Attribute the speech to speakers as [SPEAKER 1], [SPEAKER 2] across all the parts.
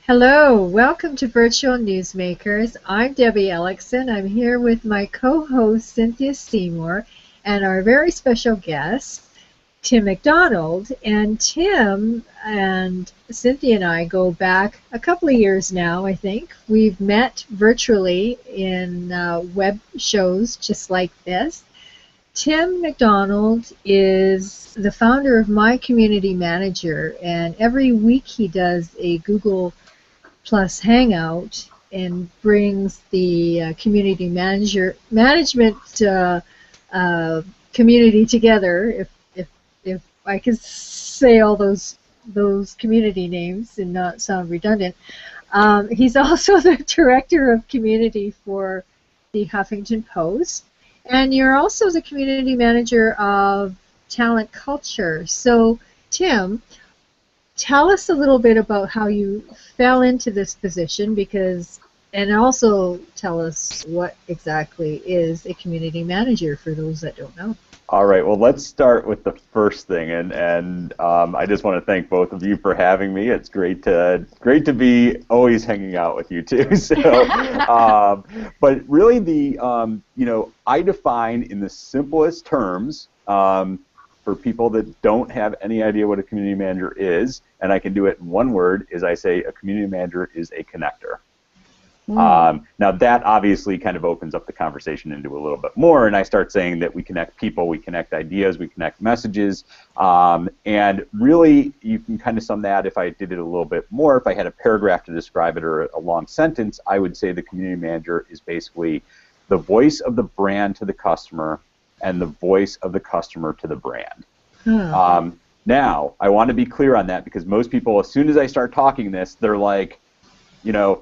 [SPEAKER 1] Hello, welcome to Virtual Newsmakers. I'm Debbie Ellickson. I'm here with my co-host Cynthia Seymour and our very special guest, Tim McDonald. And Tim and Cynthia and I go back a couple of years now, I think. We've met virtually in web shows just like this. Tim McDonald is the founder of My Community Manager, and every week he does a Google Plus Hangout and brings the community management community together. If I could say all those community names and not sound redundant. He's also the director of community for the Huffington Post, and you're also the community manager of talent culture. So, Tim, tell us a little bit about how you fell into this position, and also tell us what exactly is a community manager for those that don't know.
[SPEAKER 2] All right, well, let's start with the first thing, and I just want to thank both of you for having me. It's great to be always hanging out with you too. So, but really, I define in the simplest terms for people that don't have any idea what a community manager is, and I can do it in one word, is I say a community manager is a connector. Now that obviously kind of opens up the conversation into a little bit more, and I start saying that we connect people, we connect ideas, we connect messages, and really you can kind of sum that, if I did it a little bit more, if I had a paragraph to describe it or a long sentence, I would say the community manager is basically the voice of the brand to the customer and the voice of the customer to the brand. Now, I want to be clear on that, because most people, as soon as I start talking this, they're like,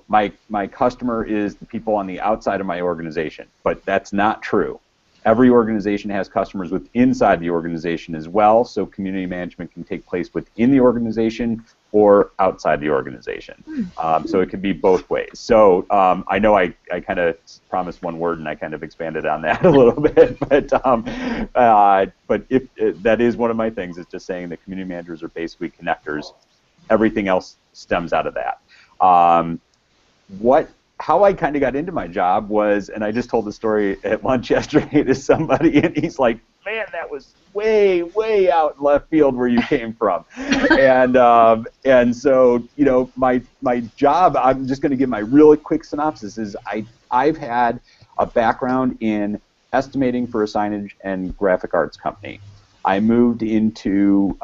[SPEAKER 2] my customer is the people on the outside of my organization, but that's not true. Every organization has customers inside the organization as well, so community management can take place within the organization or outside the organization. So it could be both ways. So I know I kind of promised one word and I kind of expanded on that a little bit, but if that is one of my things, is just saying that community managers are basically connectors. Everything else stems out of that. How I kind of got into my job was, and I just told the story at lunch yesterday to somebody, and he's like, "Man, that was way, way out in left field where you came from." and so, my job, I'm just going to give my really quick synopsis, is I've had a background in estimating for a signage and graphic arts company. I moved into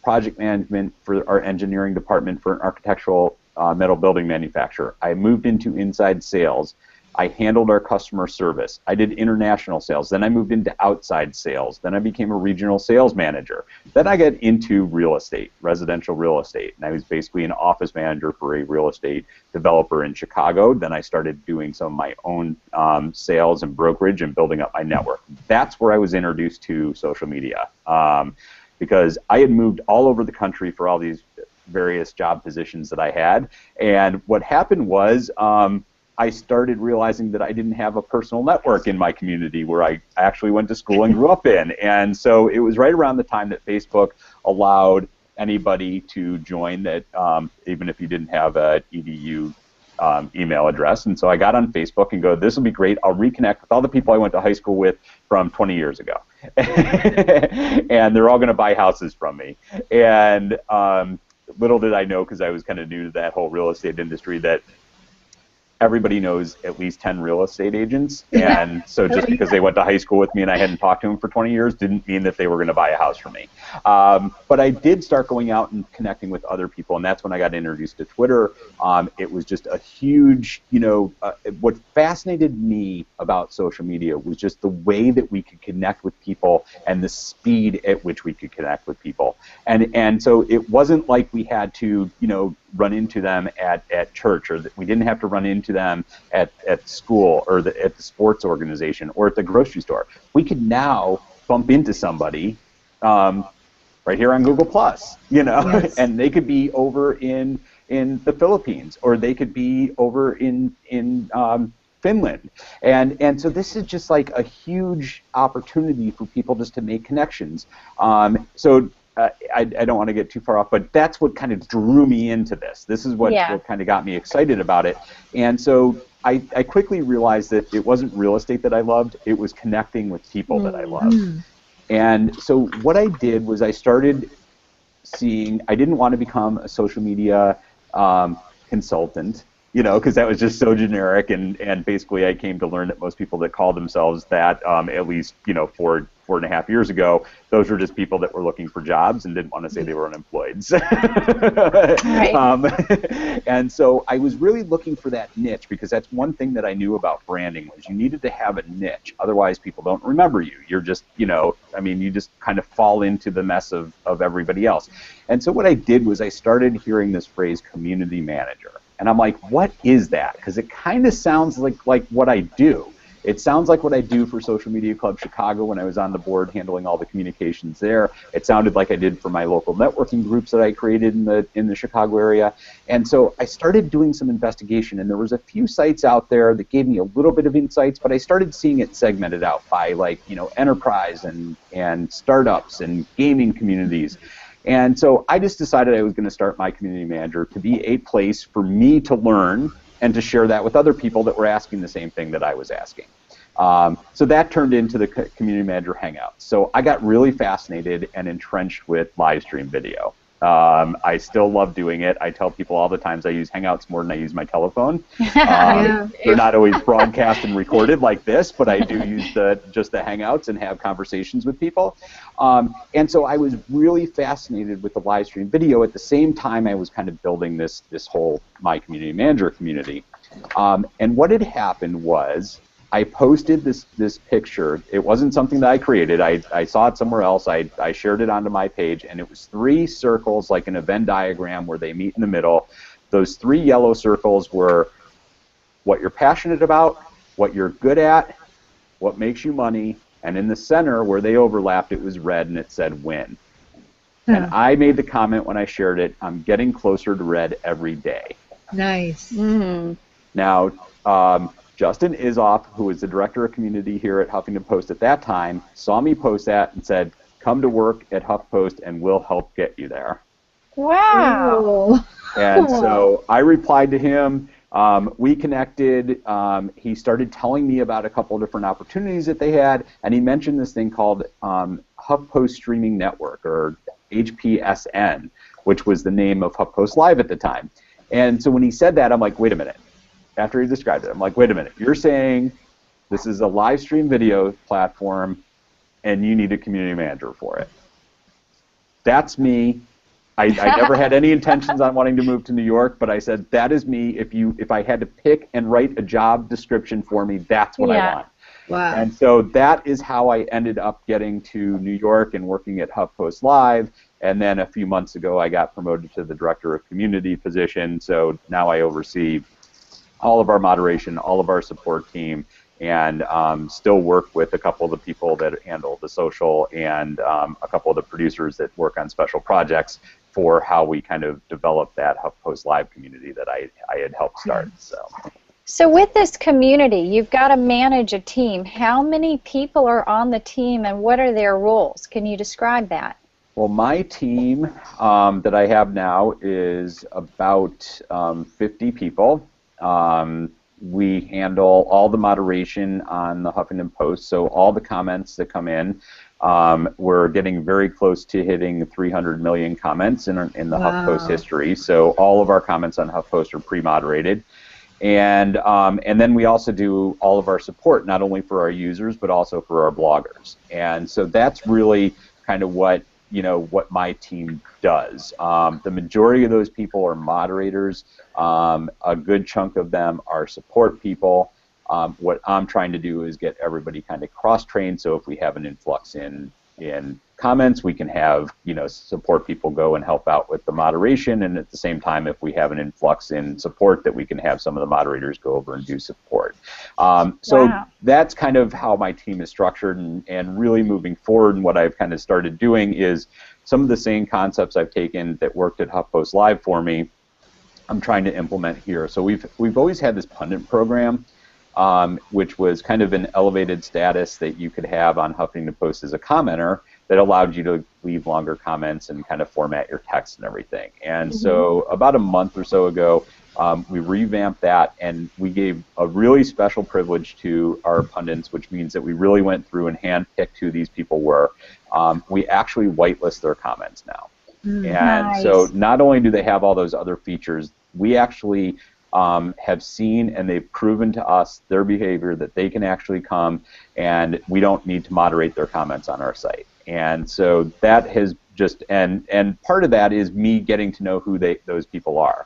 [SPEAKER 2] project management for our engineering department for an architectural metal building manufacturer. I moved into inside sales. I handled our customer service. I did international sales. Then I moved into outside sales. Then I became a regional sales manager. Then I got into real estate, residential real estate. And I was basically an office manager for a real estate developer in Chicago. Then I started doing some of my own sales and brokerage and building up my network. That's where I was introduced to social media, because I had moved all over the country for all these various job positions that I had. And what happened was, I started realizing that I didn't have a personal network in my community where I actually went to school and grew up in. And so it was right around the time that Facebook allowed anybody to join that, even if you didn't have an EDU email address. And so I got on Facebook and go, this will be great. I'll reconnect with all the people I went to high school with from 20 years ago. And they're all going to buy houses from me. And little did I know, because I was kind of new to that whole real estate industry, that everybody knows at least 10 real estate agents, and so just because they went to high school with me and I hadn't talked to them for 20 years didn't mean that they were going to buy a house from me. But I did start going out and connecting with other people, and that's when I got introduced to Twitter. It was just a huge, what fascinated me about social media was just the way that we could connect with people and the speed at which we could connect with people. And so it wasn't like we had to, run into them at church, or that we didn't have to run into them at school, or at the sports organization, or at the grocery store. We could now bump into somebody right here on Google Plus, yes. And they could be over in the Philippines, or they could be over in Finland, and so this is just like a huge opportunity for people just to make connections. So I don't want to get too far off, but that's what kind of drew me into this. This is what kind of got me excited about it. And so I quickly realized that it wasn't real estate that I loved, it was connecting with people that I loved. And so what I did was I started seeing, I didn't want to become a social media consultant, you know, because that was just so generic, and basically I came to learn that most people that call themselves that, at least, you know, 4.5 years ago, those were just people that were looking for jobs and didn't want to say they were unemployed. And so I was really looking for that niche, because that's one thing that I knew about branding was you needed to have a niche. Otherwise, people don't remember you. You're just, you know, I mean, you just kind of fall into the mess of everybody else. And so what I did was I started hearing this phrase, community manager. And I'm like, what is that? Because it kind of sounds like what I do. It sounds like what I do for Social Media Club Chicago when I was on the board handling all the communications there. It sounded like I did for my local networking groups that I created in the Chicago area. And so I started doing some investigation, and there was a few sites out there that gave me a little bit of insights, but I started seeing it segmented out by, like, you know, enterprise and startups and gaming communities. And so I just decided I was going to start my community manager to be a place for me to learn and to share that with other people that were asking the same thing that I was asking. So that turned into the Community Manager Hangout. So I got really fascinated and entrenched with live stream video. I still love doing it. I tell people all the times I use Hangouts more than I use my telephone. They're not always broadcast and recorded like this, but I do use just the Hangouts and have conversations with people. And so I was really fascinated with the live stream video. At the same time, I was kind of building this whole My Community Manager community. And what had happened was I posted this picture. It wasn't something that I created. I saw it somewhere else. I shared it onto my page, and it was 3 circles like an Venn diagram where they meet in the middle. Those 3 yellow circles were what you're passionate about, what you're good at, what makes you money, and in the center where they overlapped, it was red and it said win. And I made the comment when I shared it, I'm getting closer to red every day.
[SPEAKER 1] Nice.
[SPEAKER 2] Now, Justin Isoff, who was the director of community here at Huffington Post at that time, saw me post that and said, come to work at HuffPost and we'll help get you there.
[SPEAKER 3] Wow.
[SPEAKER 2] And so I replied to him. We connected. He started telling me about a couple of different opportunities that they had, and he mentioned this thing called HuffPost Streaming Network, or HPSN, which was the name of HuffPost Live at the time. And so when he said that, I'm like, wait a minute. After he described it, I'm like, wait a minute. You're saying this is a live stream video platform, and you need a community manager for it. That's me. I never had any intentions on wanting to move to New York, but I said, that is me. If I had to pick and write a job description for me, that's what I want.
[SPEAKER 1] Wow.
[SPEAKER 2] And so that is how I ended up getting to New York and working at HuffPost Live. And then a few months ago, I got promoted to the director of community position. So now I oversee all of our moderation, all of our support team, and still work with a couple of the people that handle the social and a couple of the producers that work on special projects for how we kind of develop that HuffPost Live community that I had helped start.
[SPEAKER 3] So with this community, you've got to manage a team. How many people are on the team, and what are their roles? Can you describe that?
[SPEAKER 2] Well, my team that I have now is about 50 people. We handle all the moderation on the Huffington Post, so all the comments that come in. We're getting very close to hitting 300 million comments in the HuffPost history, so all of our comments on HuffPost are pre-moderated. And then we also do all of our support, not only for our users, but also for our bloggers. And so that's really kind of what my team does. The majority of those people are moderators. A good chunk of them are support people. What I'm trying to do is get everybody kind of cross-trained, so if we have an influx in comments, we can have support people go and help out with the moderation, and at the same time, if we have an influx in support, that we can have some of the moderators go over and do support. So that's kind of how my team is structured, and really moving forward, and what I've kind of started doing is some of the same concepts I've taken that worked at HuffPost Live for me, I'm trying to implement here. So we've always had this pundit program, which was kind of an elevated status that you could have on Huffington Post as a commenter, that allowed you to leave longer comments and kind of format your text and everything. And so about a month or so ago, we revamped that, and we gave a really special privilege to our pundits, which means that we really went through and handpicked who these people were. We actually whitelist their comments now. And so not only do they have all those other features, we actually have seen, and they've proven to us their behavior, that they can actually come and we don't need to moderate their comments on our site. And so that has just, and part of that is me getting to know who those people are.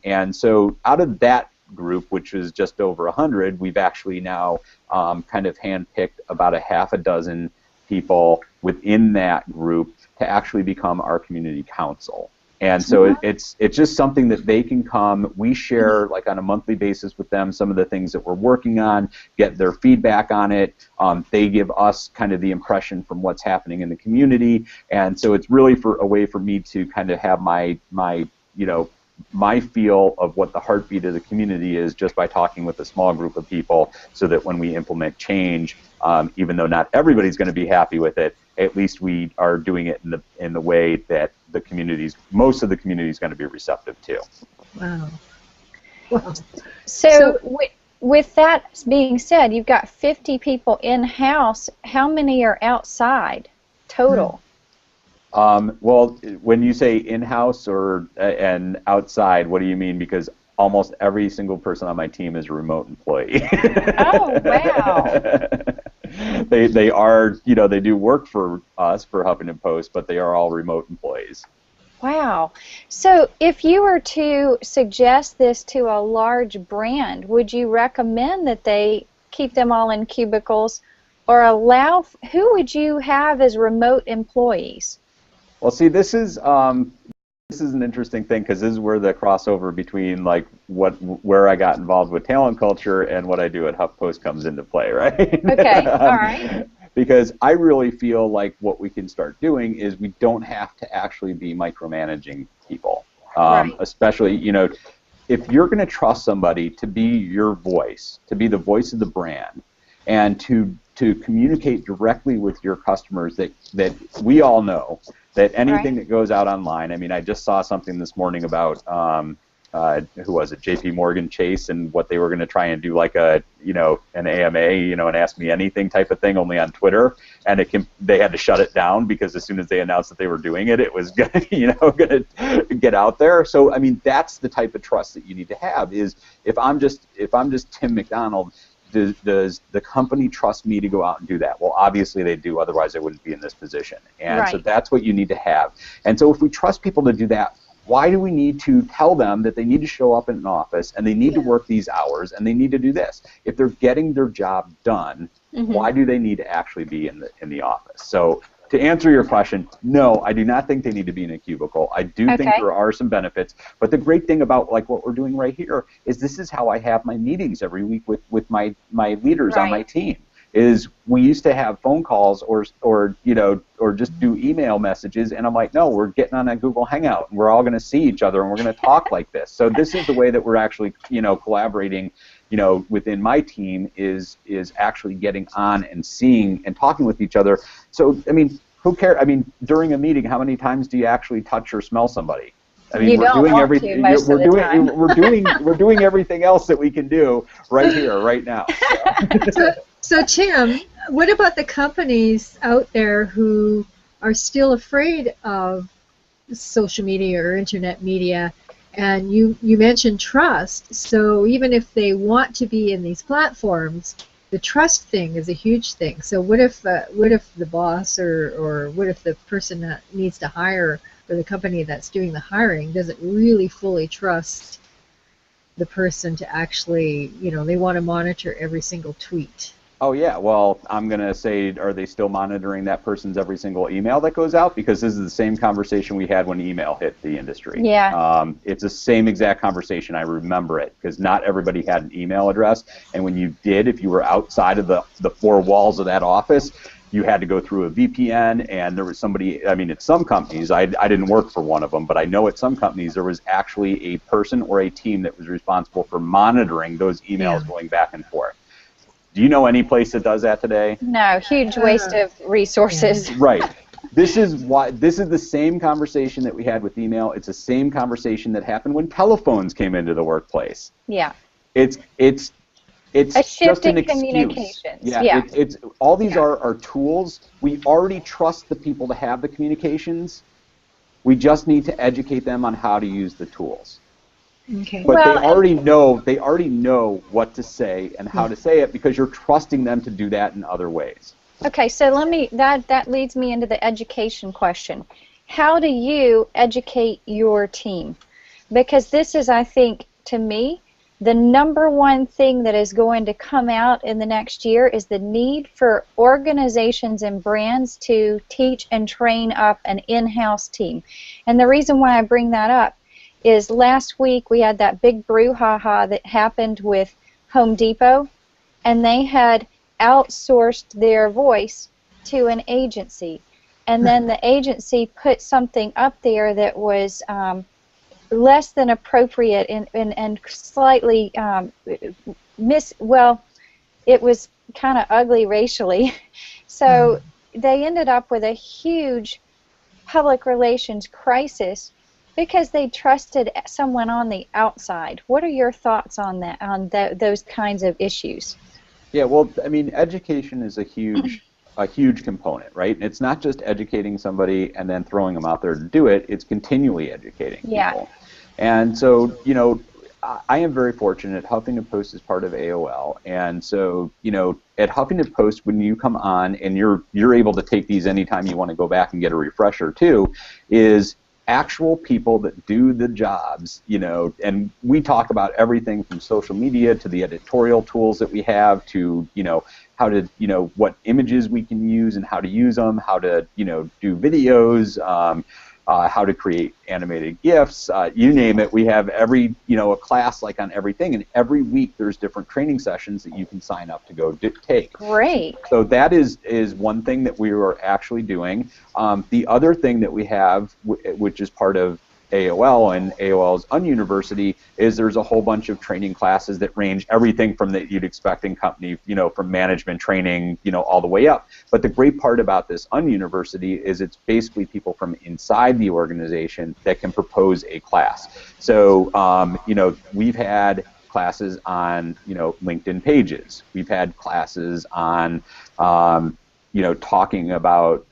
[SPEAKER 2] And so out of that group, which was just over 100, we've actually now kind of handpicked about a half a dozen people within that group to actually become our community council. And so it's just something that they can come. We share, like, on a monthly basis with them some of the things that we're working on, get their feedback on it. They give us kind of the impression from what's happening in the community. And so it's really a way for me to kind of have my feel of what the heartbeat of the community is just by talking with a small group of people, so that when we implement change, even though not everybody's going to be happy with it, at least we are doing it in the way that most of the community is going to be receptive to.
[SPEAKER 1] Wow.
[SPEAKER 3] So with that being said, you've got 50 people in-house. How many are outside total?
[SPEAKER 2] Well, when you say in-house and outside, what do you mean? Because almost every single person on my team is a remote employee.
[SPEAKER 3] Oh, wow.
[SPEAKER 2] They are, they do work for us, for Huffington Post, but they are all remote employees.
[SPEAKER 3] Wow. So if you were to suggest this to a large brand, would you recommend that they keep them all in cubicles, or who would you have as remote employees?
[SPEAKER 2] Well, see, this is an interesting thing, because this is where the crossover between, like, where I got involved with talent culture and what I do at HuffPost comes into play, right?
[SPEAKER 3] Okay, all right.
[SPEAKER 2] Because I really feel like what we can start doing is we don't have to actually be micromanaging people.
[SPEAKER 3] Right.
[SPEAKER 2] Especially, if you're going to trust somebody to be your voice, to be the voice of the brand, and to communicate directly with your customers, that we all know that anything that goes out online, I mean, I just saw something this morning about, who was it, JP Morgan Chase, and what they were going to try and do, like an AMA, an Ask Me Anything type of thing, only on Twitter, and they had to shut it down because as soon as they announced that they were doing it, it was going to get out there. So, I mean, that's the type of trust that you need to have, is if I'm just Tim McDonald, does the company trust me to go out and do that? Well, obviously they do, otherwise I wouldn't be in this position. And so that's what you need to have. And so if we trust people to do that, why do we need to tell them that they need to show up in an office and they need to work these hours and they need to do this? If they're getting their job done, why do they need to actually be in the office? So to answer your question, no, I do not think they need to be in a cubicle. I do think there are some benefits, but the great thing about, like, what we're doing right here is this is how I have my meetings every week with my leaders on my team. Is we used to have phone calls or just do email messages, and I'm like, no, we're getting on a Google Hangout and we're all going to see each other and we're going to talk like this. So this is the way that we're actually collaborating within my team, is actually getting on and seeing and talking with each other. So, I mean, who cares? I mean, during a meeting, how many times do you actually touch or smell somebody? I mean, we're doing everything. We're doing everything else that we can do right here, right now.
[SPEAKER 1] So Tim, what about the companies out there who are still afraid of social media or internet media? And you mentioned trust. So even if they want to be in these platforms, the trust thing is a huge thing. So what if the boss or what if the person that needs to hire, or the company that's doing the hiring, doesn't really fully trust the person to actually, they want to monitor every single tweet?
[SPEAKER 2] Oh, yeah. Well, I'm going to say, are they still monitoring that person's every single email that goes out? Because this is the same conversation we had when email hit the industry.
[SPEAKER 3] Yeah.
[SPEAKER 2] It's the same exact conversation. I remember it, because not everybody had an email address. And when you did, if you were outside of the four walls of that office, you had to go through a VPN, and there was somebody, I mean, at some companies, I didn't work for one of them, but I know at some companies there was actually a person or a team that was responsible for monitoring those emails going back and forth. Do you know any place that does that today?
[SPEAKER 3] No, huge waste of resources.
[SPEAKER 2] Right. This is the same conversation that we had with email. It's the same conversation that happened when telephones came into the workplace.
[SPEAKER 3] Yeah.
[SPEAKER 2] It's
[SPEAKER 3] A
[SPEAKER 2] just
[SPEAKER 3] shift
[SPEAKER 2] an
[SPEAKER 3] in
[SPEAKER 2] excuse.
[SPEAKER 3] communications.
[SPEAKER 2] Yeah. It's all these are tools. We already trust the people to have the communications. We just need to educate them on how to use the tools.
[SPEAKER 1] Okay.
[SPEAKER 2] But they already know what to say and how to say it because you're trusting them to do that in other ways.
[SPEAKER 3] Okay, so that leads me into the education question. How do you educate your team? Because this is, I think, to me, the number one thing that is going to come out in the next year is the need for organizations and brands to teach and train up an in-house team. And the reason why I bring that up is last week we had that big brouhaha that happened with Home Depot, and they had outsourced their voice to an agency. And then the agency put something up there that was less than appropriate and slightly it was kind of ugly racially. So they ended up with a huge public relations crisis because they trusted someone on the outside. What are your thoughts on that, those kinds of issues?
[SPEAKER 2] Yeah, well, I mean, education is a huge component, right? And it's not just educating somebody and then throwing them out there to do it. It's continually educating people. And so, you know, I am very fortunate. Huffington Post is part of AOL, and so, you know, at Huffington Post, when you come on and you're able to take these anytime you want to go back and get a refresher too, is actual people that do the jobs, you know, and we talk about everything from social media to the editorial tools that we have to, you know, how to, you know, what images we can use and how to use them, how to, you know, do videos, how to create animated GIFs, you name it. We have every, you know, a class like on everything, and every week there's different training sessions that you can sign up to go take.
[SPEAKER 3] Great.
[SPEAKER 2] So that is one thing that we are actually doing. The other thing that we have, which is part of AOL and AOL's Ununiversity, is there's a whole bunch of training classes that range everything from that you'd expect in company, you know, from management training, you know, all the way up. But the great part about this Ununiversity is it's basically people from inside the organization that can propose a class. So, you know, we've had classes on, you know, LinkedIn pages. We've had classes on, you know, talking about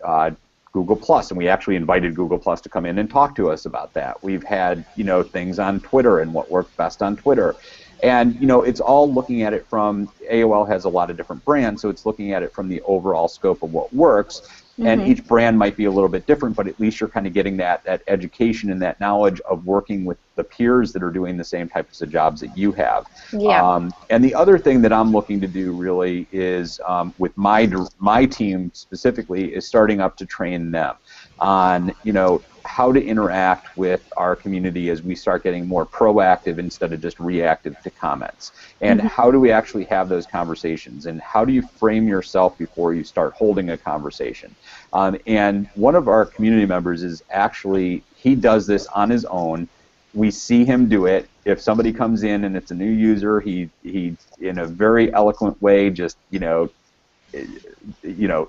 [SPEAKER 2] Google Plus, and we actually invited Google Plus to come in and talk to us about that. We've had, you know, things on Twitter and what works best on Twitter. And, you know, it's all looking at it from, AOL has a lot of different brands, so it's looking at it from the overall scope of what works. And each brand might be a little bit different, but at least you're kind of getting that education and that knowledge of working with the peers that are doing the same types of jobs that you have.
[SPEAKER 3] Yeah.
[SPEAKER 2] And the other thing that I'm looking to do really is, with my team specifically, is starting up to train them on, you know, how to interact with our community as we start getting more proactive instead of just reactive to comments. And how do we actually have those conversations? And how do you frame yourself before you start holding a conversation? And one of our community members is actually, he does this on his own. We see him do it. If somebody comes in and it's a new user, he in a very eloquent way just, you know,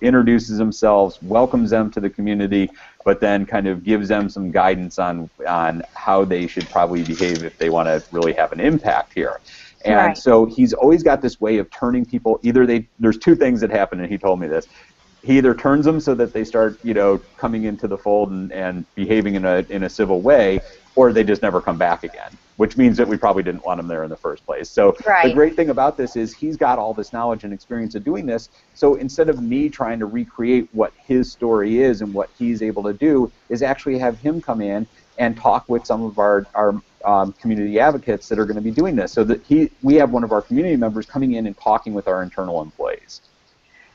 [SPEAKER 2] introduces themselves, welcomes them to the community, but then kind of gives them some guidance on how they should probably behave if they want to really have an impact here. And so he's always got this way of turning people, there's two things that happen, and he told me this. He either turns them so that they start, you know, coming into the fold and behaving in a civil way, or they just never come back again, which means that we probably didn't want them there in the first place. So the great thing about this is he's got all this knowledge and experience of doing this, so instead of me trying to recreate what his story is and what he's able to do, is actually have him come in and talk with some of our community advocates that are going to be doing this. So that we have one of our community members coming in and talking with our internal employees.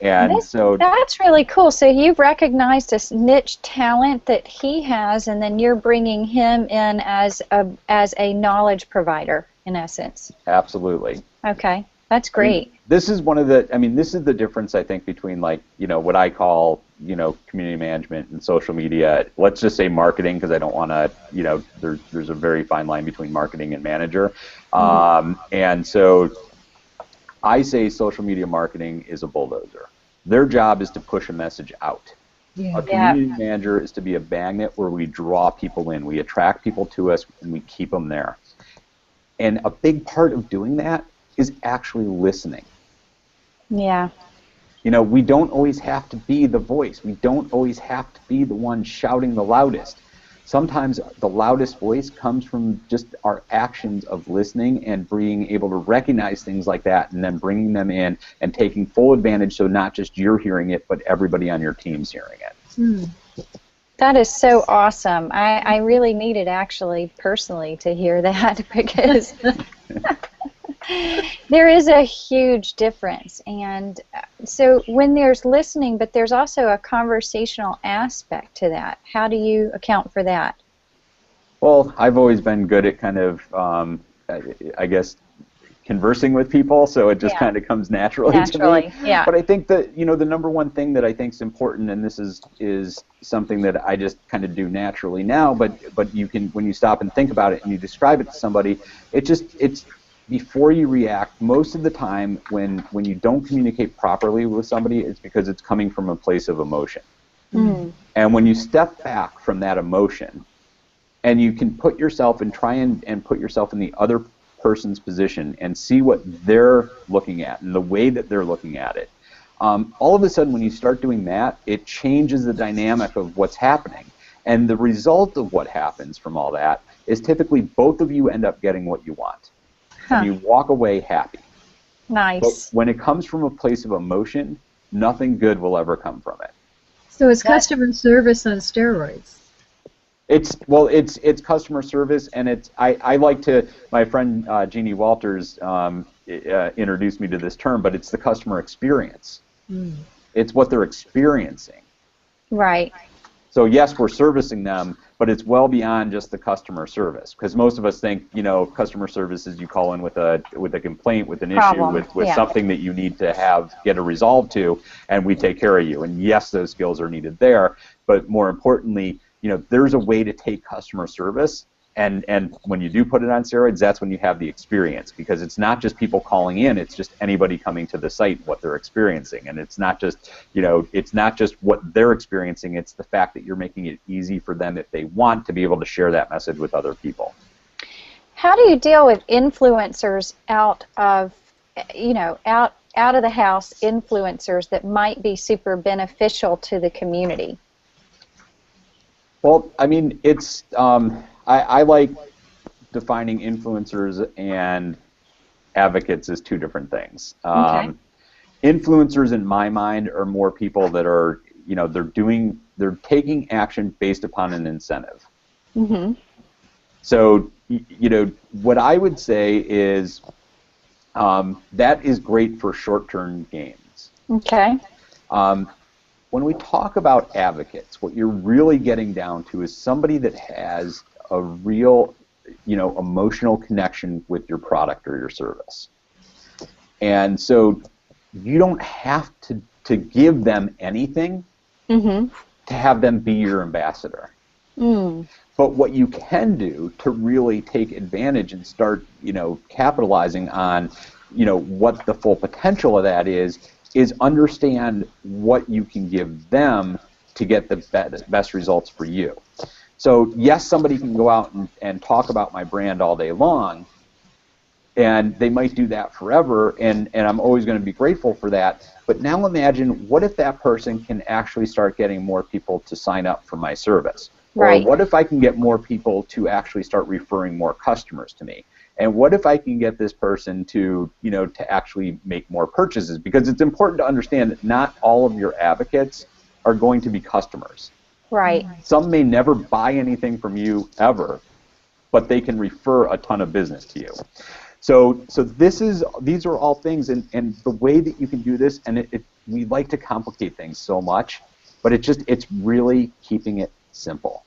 [SPEAKER 2] And
[SPEAKER 3] that's really cool. So you've recognized a niche talent that he has, and then you're bringing him in as a knowledge provider, in essence.
[SPEAKER 2] Absolutely.
[SPEAKER 3] Okay, that's great.
[SPEAKER 2] I mean, this is this is the difference, I think, between, like, you know, what I call, you know, community management and social media. Let's just say marketing, because I don't want to, you know, there's a very fine line between marketing and manager. And so I say social media marketing is a bulldozer. Their job is to push a message out.
[SPEAKER 1] Yeah.
[SPEAKER 2] Our community manager is to be a magnet where we draw people in, we attract people to us, and we keep them there. And a big part of doing that is actually listening.
[SPEAKER 3] Yeah.
[SPEAKER 2] You know, we don't always have to be the voice. We don't always have to be the one shouting the loudest. Sometimes the loudest voice comes from just our actions of listening and being able to recognize things like that and then bringing them in and taking full advantage so not just you're hearing it, but everybody on your team's hearing it.
[SPEAKER 1] Hmm.
[SPEAKER 3] That is so awesome. I really needed, actually, personally, to hear that because there is a huge difference. And so when there's listening, but there's also a conversational aspect to that, how do you account for that?
[SPEAKER 2] Well, I've always been good at kind of, I guess, conversing with people, so it just kind of comes naturally to me.
[SPEAKER 3] Yeah.
[SPEAKER 2] But I think that, you know, the number one thing that I think is important, and this is something that I just kind of do naturally now, but you can, when you stop and think about it and you describe it to somebody, it's before you react. Most of the time when you don't communicate properly with somebody, it's because it's coming from a place of emotion.
[SPEAKER 3] Mm.
[SPEAKER 2] And when you step back from that emotion and you can put yourself and try and put yourself in the other person's position and see what they're looking at and the way that they're looking at it, all of a sudden when you start doing that, it changes the dynamic of what's happening. And the result of what happens from all that is typically both of you end up getting what you want. And you walk away happy.
[SPEAKER 3] Nice.
[SPEAKER 2] But when it comes from a place of emotion, nothing good will ever come from it.
[SPEAKER 1] So it's customer service on steroids.
[SPEAKER 2] It's customer service, and I like to, my friend Jeannie Walters introduced me to this term, but it's the customer experience. Mm. It's what they're experiencing.
[SPEAKER 3] Right.
[SPEAKER 2] So yes, we're servicing them, but it's well beyond just the customer service, because most of us think, you know, customer service is you call in with a complaint, with an issue, with something that you need to get a resolve to, and we take care of you. And yes, those skills are needed there, but more importantly, you know, there's a way to take customer service, and when you do put it on steroids, that's when you have the experience, because it's not just people calling in, it's just anybody coming to the site, what they're experiencing. And it's not just, you know, it's not just what they're experiencing, it's the fact that you're making it easy for them, if they want, to be able to share that message with other people.
[SPEAKER 3] How do you deal with influencers out of the house influencers that might be super beneficial to the community?
[SPEAKER 2] Well, I mean, it's I like defining influencers and advocates as two different things.
[SPEAKER 3] Okay.
[SPEAKER 2] Influencers, in my mind, are more people that are, you know, they're taking action based upon an incentive. Mm-hmm. So, you know, what I would say is that is great for short-term gains.
[SPEAKER 3] Okay.
[SPEAKER 2] When we talk about advocates, what you're really getting down to is somebody that has a real, you know, emotional connection with your product or your service. And so you don't have to give them anything to have them be your ambassador. Mm. But what you can do to really take advantage and start, you know, capitalizing on, you know, what the full potential of that is understand what you can give them to get the best results for you. So yes, somebody can go out and talk about my brand all day long, and they might do that forever, and I'm always going to be grateful for that. But now imagine, what if that person can actually start getting more people to sign up for my service? Right. Or what if I can get more people to actually start referring more customers to me? And what if I can get this person to, you know, to actually make more purchases? Because it's important to understand that not all of your advocates are going to be customers.
[SPEAKER 3] Right.
[SPEAKER 2] Some may never buy anything from you ever, but they can refer a ton of business to you. So these are all things, and the way that you can do this, and we like to complicate things so much, but it's really keeping it simple.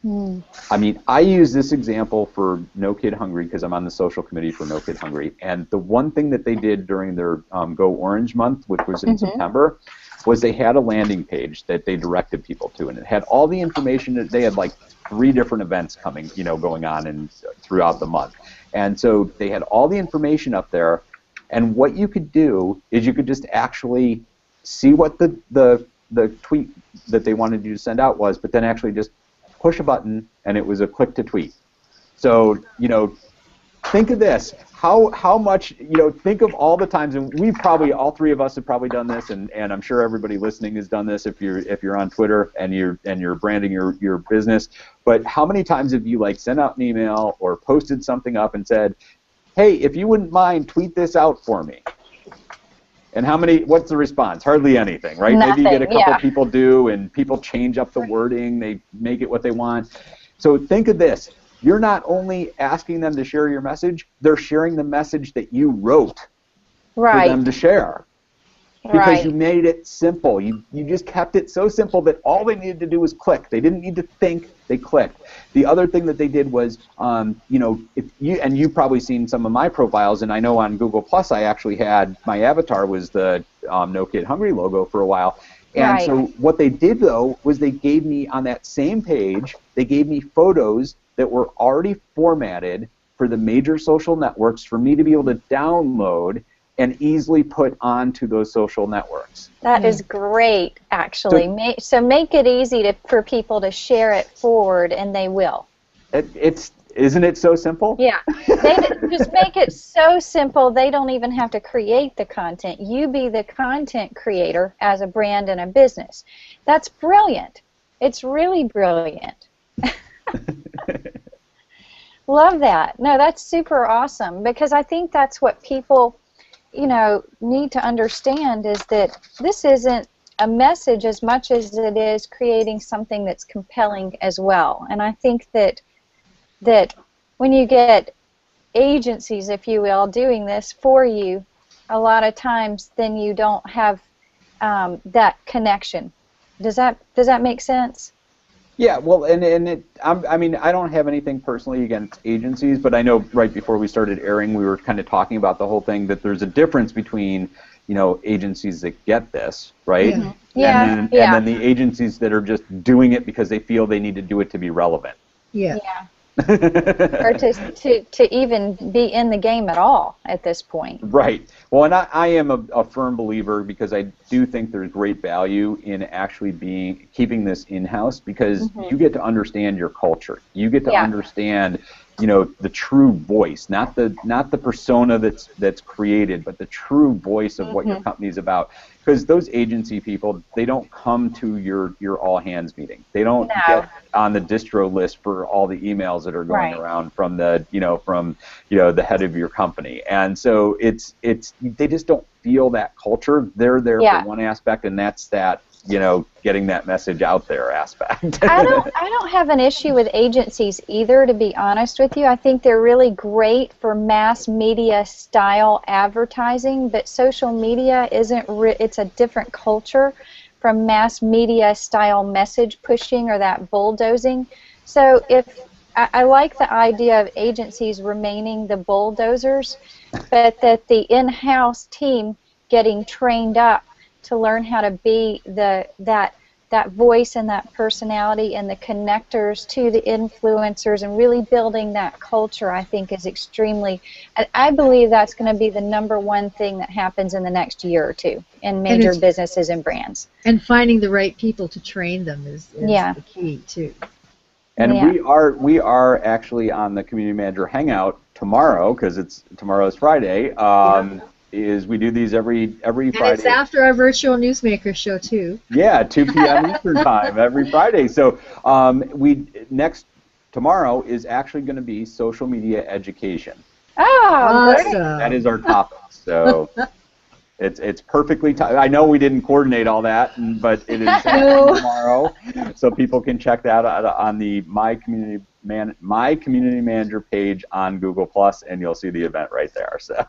[SPEAKER 2] Mm. I mean, I use this example for No Kid Hungry because I'm on the social committee for No Kid Hungry, and the one thing that they did during their Go Orange month, which was in September, was they had a landing page that they directed people to, and it had all the information. That they had like 3 different events going on throughout the month, and so they had all the information up there, And what you could do is you could just actually see what the tweet that they wanted you to send out was, but then actually just push a button and it was a click to tweet. So, think of this. How much, think of all the times, and we probably, all three of us have probably done this, and I'm sure everybody listening has done this if you're on Twitter and you're branding your business. But how many times have you sent out an email or posted something up and said, hey, if you wouldn't mind, tweet this out for me? And what's the response? Hardly anything, right?
[SPEAKER 3] Nothing,
[SPEAKER 2] Maybe you get a couple people do, and people change up the wording, they make it what they want. So think of this. You're not only asking them to share your message, they're sharing the message that you wrote for them to share. Because you made it simple. You just kept it so simple that all they needed to do was click. They didn't need to think, they clicked. The other thing that they did was, if you've probably seen some of my profiles, and I know on Google Plus I actually had, my avatar was the No Kid Hungry logo for a while. And so what they did, though, was they gave me, on that same page, they gave me photos that were already formatted for the major social networks for me to be able to download and easily put onto those social networks.
[SPEAKER 3] That is great, actually. So make it easy for people to share it forward, and they will.
[SPEAKER 2] Isn't it so simple?
[SPEAKER 3] Yeah. They just make it so simple they don't even have to create the content. You be the content creator as a brand and a business. That's brilliant. It's really brilliant. Love that. No, that's super awesome, because I think that's what people, need to understand, is that this isn't a message as much as it is creating something that's compelling as well. And I think that when you get agencies, if you will, doing this for you, a lot of times then you don't have that connection. Does that make sense?
[SPEAKER 2] Yeah, well, I don't have anything personally against agencies, but I know right before we started airing, we were kind of talking about the whole thing that there's a difference between, agencies that get this, right?
[SPEAKER 1] Mm-hmm.
[SPEAKER 3] Yeah.
[SPEAKER 2] And then the agencies that are just doing it because they feel they need to do it to be relevant.
[SPEAKER 1] Yeah.
[SPEAKER 3] Or to even be in the game at all at this point.
[SPEAKER 2] Right. Well, and I am a firm believer, because I do think there's great value in actually keeping this in-house, because you get to understand your culture. You get to understand, the true voice, not the persona that's created, but the true voice of what your company's about. Because those agency people, they don't come to your all hands meeting. They don't get on the distro list for all the emails that are going around from the the head of your company. And so they just don't feel that culture. They're there for one aspect, and that's that, getting that message out there aspect.
[SPEAKER 3] I don't have an issue with agencies either, to be honest with you. I think they're really great for mass media style advertising, but social media it's a different culture from mass media style message pushing or that bulldozing. So I like the idea of agencies remaining the bulldozers, but that the in-house team getting trained up to learn how to be that voice and that personality and the connectors to the influencers, and really building that culture, I think is extremely, I believe that's going to be the #1 thing that happens in the next year or two in major businesses and brands.
[SPEAKER 1] And finding the right people to train them is the key too.
[SPEAKER 2] And we are actually on the Community Manager Hangout tomorrow, because tomorrow's Friday. Is we do these every Friday.
[SPEAKER 1] And it's after our virtual Newsmakers show too.
[SPEAKER 2] Yeah, 2 p.m. Eastern time every Friday. So tomorrow is actually going to be social media education.
[SPEAKER 3] Oh,
[SPEAKER 1] awesome.
[SPEAKER 2] That is our topic. So it's perfectly I know we didn't coordinate all that, but it is tomorrow, so people can check that out on the My Community Manager page on Google Plus, and you'll see the event right there. So.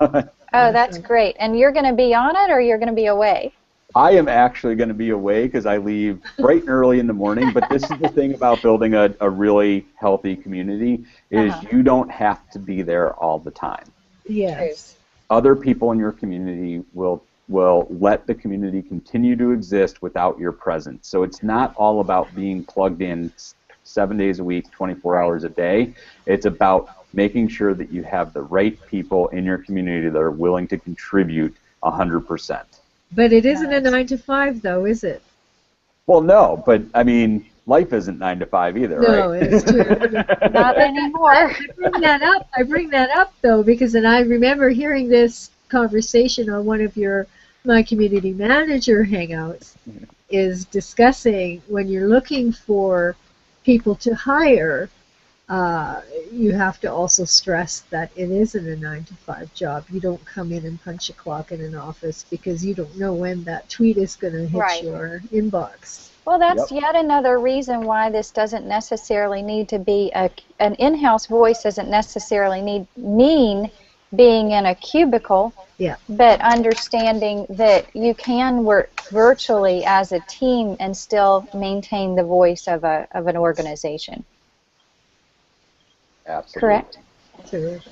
[SPEAKER 3] Oh, that's great. And you're going to be on it, or you're going to be away?
[SPEAKER 2] I am actually going to be away, because I leave bright and early in the morning. But this is the thing about building a really healthy community, is you don't have to be there all the time.
[SPEAKER 1] Yes.
[SPEAKER 2] Other people in your community will let the community continue to exist without your presence. So it's not all about being plugged in 7 days a week, 24 hours a day. It's about making sure that you have the right people in your community that are willing to contribute 100%.
[SPEAKER 1] But it isn't a 9 to 5, though, is it?
[SPEAKER 2] Well, no, but I mean, life isn't 9 to 5 either, right?
[SPEAKER 1] No, it's true.
[SPEAKER 3] Not anymore.
[SPEAKER 1] I bring that up though, because then I remember hearing this conversation on one of my community manager hangouts, is discussing when you're looking for people to hire, you have to also stress that it isn't a 9 to 5 job. You don't come in and punch a clock in an office, because you don't know when that tweet is going to hit your inbox.
[SPEAKER 3] Well, that's yet another reason why this doesn't necessarily need to be an in-house voice. Doesn't necessarily mean being in a cubicle.
[SPEAKER 1] Yeah.
[SPEAKER 3] But understanding that you can work virtually as a team and still maintain the voice of an organization.
[SPEAKER 2] Absolutely.
[SPEAKER 3] Correct?
[SPEAKER 1] Terrific.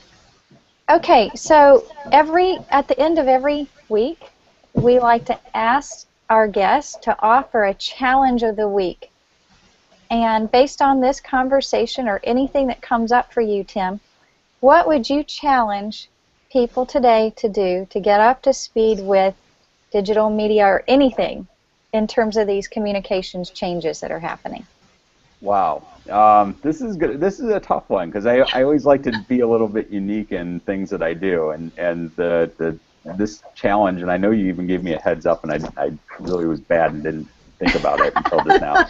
[SPEAKER 3] Okay, so at the end of every week, we like to ask our guests to offer a challenge of the week. And based on this conversation or anything that comes up for you, Tim, what would you challenge people today to do to get up to speed with digital media or anything in terms of these communications changes that are happening?
[SPEAKER 2] Wow. This is good. This is a tough one, because I always like to be a little bit unique in things that I do, and this challenge, and I know you even gave me a heads up, and I really was bad and didn't think about it until just now.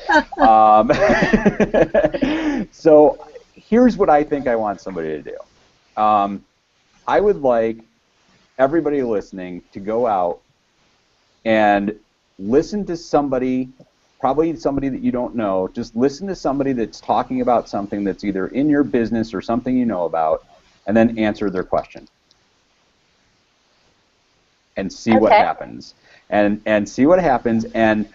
[SPEAKER 2] So here's what I think I want somebody to do. I would like everybody listening to go out and listen to somebody, probably somebody that you don't know. Just listen to somebody that's talking about something that's either in your business or something you know about, and then answer their question. And see what happens, and see what happens, and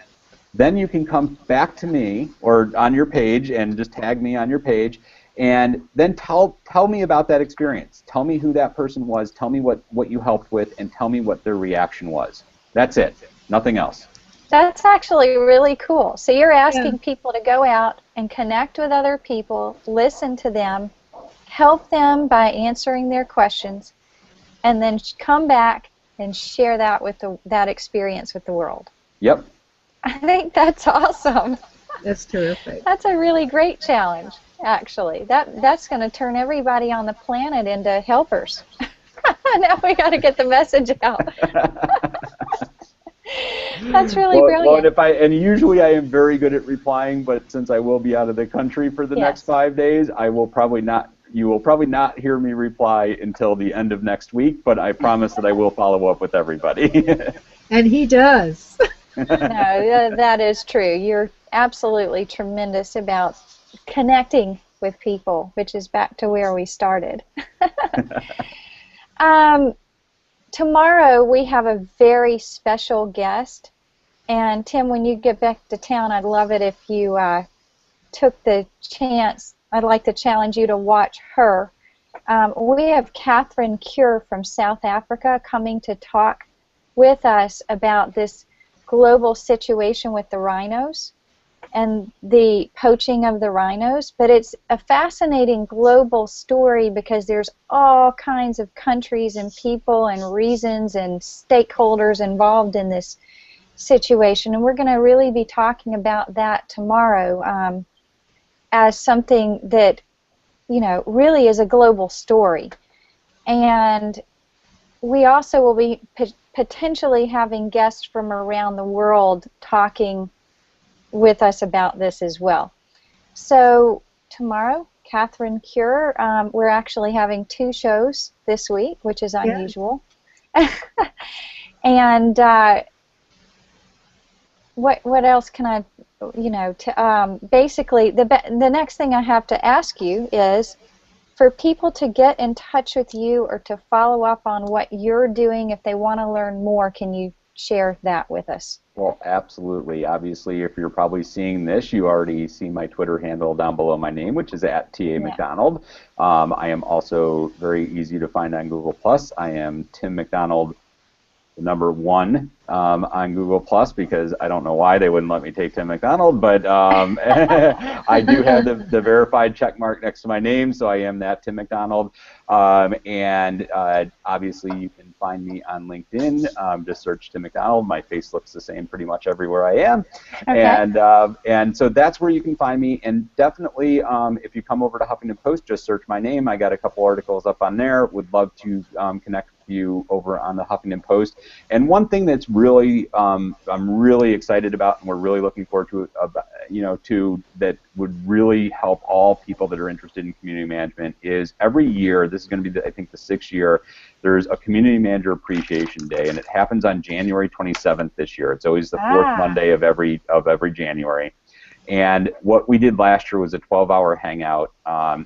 [SPEAKER 2] then you can come back to me or on your page and just tag me on your page, and then tell me about that experience. Tell me who that person was. Tell me what you helped with, and tell me what their reaction was. That's it. Nothing else.
[SPEAKER 3] That's actually really cool. So you're asking people to go out and connect with other people, listen to them, help them by answering their questions, and then come back and share that with that experience with the world.
[SPEAKER 2] Yep.
[SPEAKER 3] I think that's awesome.
[SPEAKER 1] That's terrific.
[SPEAKER 3] That's a really great challenge, actually. That's going to turn everybody on the planet into helpers. Now we got to get the message out. That's really brilliant.
[SPEAKER 2] Well, and usually I am very good at replying, but since I will be out of the country for the next 5 days, you will probably not hear me reply until the end of next week, but I promise that I will follow up with everybody.
[SPEAKER 1] And he does.
[SPEAKER 3] No, that is true. You're absolutely tremendous about connecting with people, which is back to where we started. Tomorrow we have a very special guest, and Tim, when you get back to town, I'd love it if you took the chance. I'd like to challenge you to watch her. We have Catherine Cure from South Africa coming to talk with us about this global situation with the rhinos and the poaching of the rhinos. But it's a fascinating global story because there's all kinds of countries and people and reasons and stakeholders involved in this situation. And we're going to really be talking about that tomorrow as something that, really is a global story. And we also will be potentially having guests from around the world talking with us about this as well. So tomorrow, Catherine Cure, we're actually having 2 shows this week, which is unusual. And what else can I, basically the next thing I have to ask you is for people to get in touch with you or to follow up on what you're doing if they want to learn more. Can you share that with us?
[SPEAKER 2] Well, absolutely. Obviously, if you're probably seeing this, you already see my Twitter handle down below my name, which is @TA McDonald. I am also very easy to find on Google+. I am Tim McDonald the number 1 on Google Plus, because I don't know why they wouldn't let me take Tim McDonald, but I do have the verified check mark next to my name, so I am that Tim McDonald. And obviously you can find me on LinkedIn. Just search Tim McDonald. My face looks the same pretty much everywhere I am. Okay. And so that's where you can find me. And definitely, if you come over to Huffington Post, just search my name. I got a couple articles up on there. Would love to connect with you over on the Huffington Post. And one thing that's really I'm really excited about, and we're really looking forward to, that would really help all people that are interested in community management, is every year, this is going to be I think the 6th year, there's a Community Manager Appreciation Day, and it happens on January 27th this year. It's always the 4th Monday of every January. And what we did last year was a 12-hour hangout,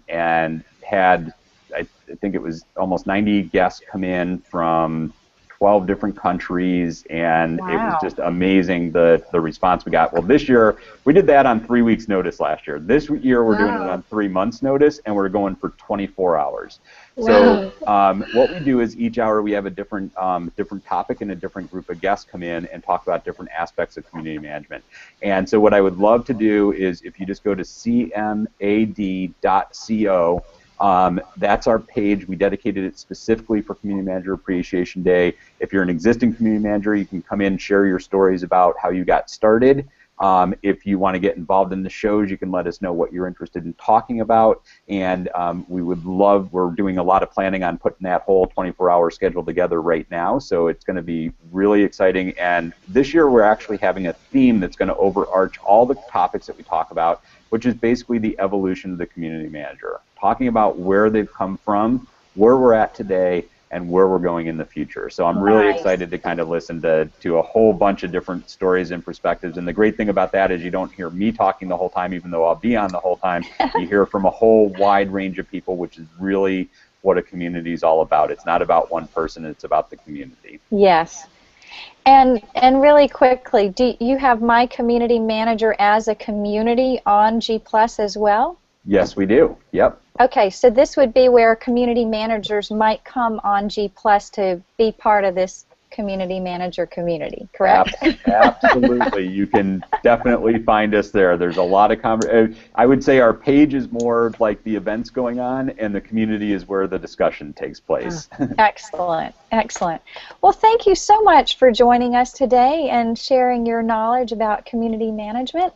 [SPEAKER 2] and had, I think it was almost 90 guests come in from 12 different countries, and it was just amazing the response we got. Well, this year, we did that on 3 weeks' notice last year. This year, we're doing it on 3 months' notice, and we're going for 24 hours. So what we do is each hour we have a different topic, and a different group of guests come in and talk about different aspects of community management. And so what I would love to do is, if you just go to cmad.co, that's our page. We dedicated it specifically for Community Manager Appreciation Day. If you're an existing community manager, you can come in and share your stories about how you got started. If you want to get involved in the shows, you can let us know what you're interested in talking about. And we would love, we're doing a lot of planning on putting that whole 24-hour schedule together right now. So it's going to be really exciting. And this year we're actually having a theme that's going to overarch all the topics that we talk about, which is basically the evolution of the community manager, talking about where they've come from, where we're at today, and where we're going in the future. So I'm really excited to kind of listen to a whole bunch of different stories and perspectives. And the great thing about that is you don't hear me talking the whole time, even though I'll be on the whole time. You hear from a whole wide range of people, which is really what a community is all about. It's not about one person, it's about the community.
[SPEAKER 3] Yes. And really quickly, do you have My Community Manager as a community on G Plus as well?
[SPEAKER 2] Yes, we do. Yep.
[SPEAKER 3] Okay, so this would be where community managers might come on G Plus to be part of this community manager community, correct?
[SPEAKER 2] Absolutely. You can definitely find us there. There's a lot of I would say our page is more like the events going on, and the community is where the discussion takes place.
[SPEAKER 3] Excellent. Excellent. Well, thank you so much for joining us today and sharing your knowledge about community management.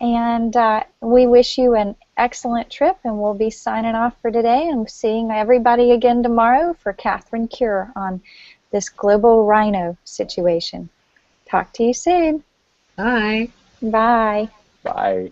[SPEAKER 3] And we wish you an excellent trip, and we'll be signing off for today and seeing everybody again tomorrow for Catherine Cure on this global rhino situation. Talk to you soon.
[SPEAKER 1] Bye.
[SPEAKER 3] Bye.
[SPEAKER 2] Bye.